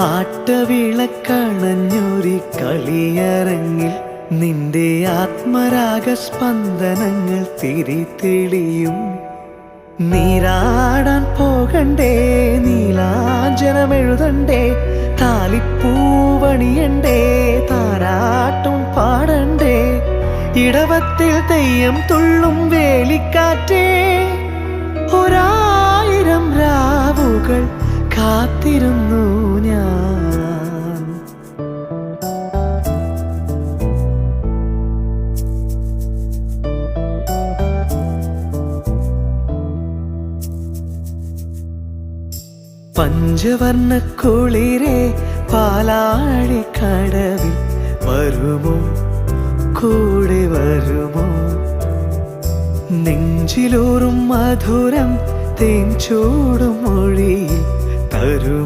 ആട്ടവിളക്കണഞ്ഞൊരി കളിയരങ്ങിൽ നിന്റെ ആത്മരാഗസ്പന്ദനങ്ങൾ തിരിതെളിയും. നീരാടാൻ പോകണ്ടേ, നീലാഞ്ജനമെഴുതണ്ടേ, താലിപ്പൂവണിയണ്ടേ, താരാട്ടും പാടണ്ടേ, ഇടവത്തിൽ തെയ്യം തുള്ളും വേലിക്കാറ്റേ, ഒരായിരം രാവുകൾ കാത്തിരുന്നു ഞാൻ. പഞ്ചവർണ്ണ കുളിരേ പാലാഴിക്കടവിൽ വരുമോ, കൂടെ വരുമോ? നെഞ്ചിലൂറും മധുരം തേൻ ചൂടും മൊഴിയിൽ തരും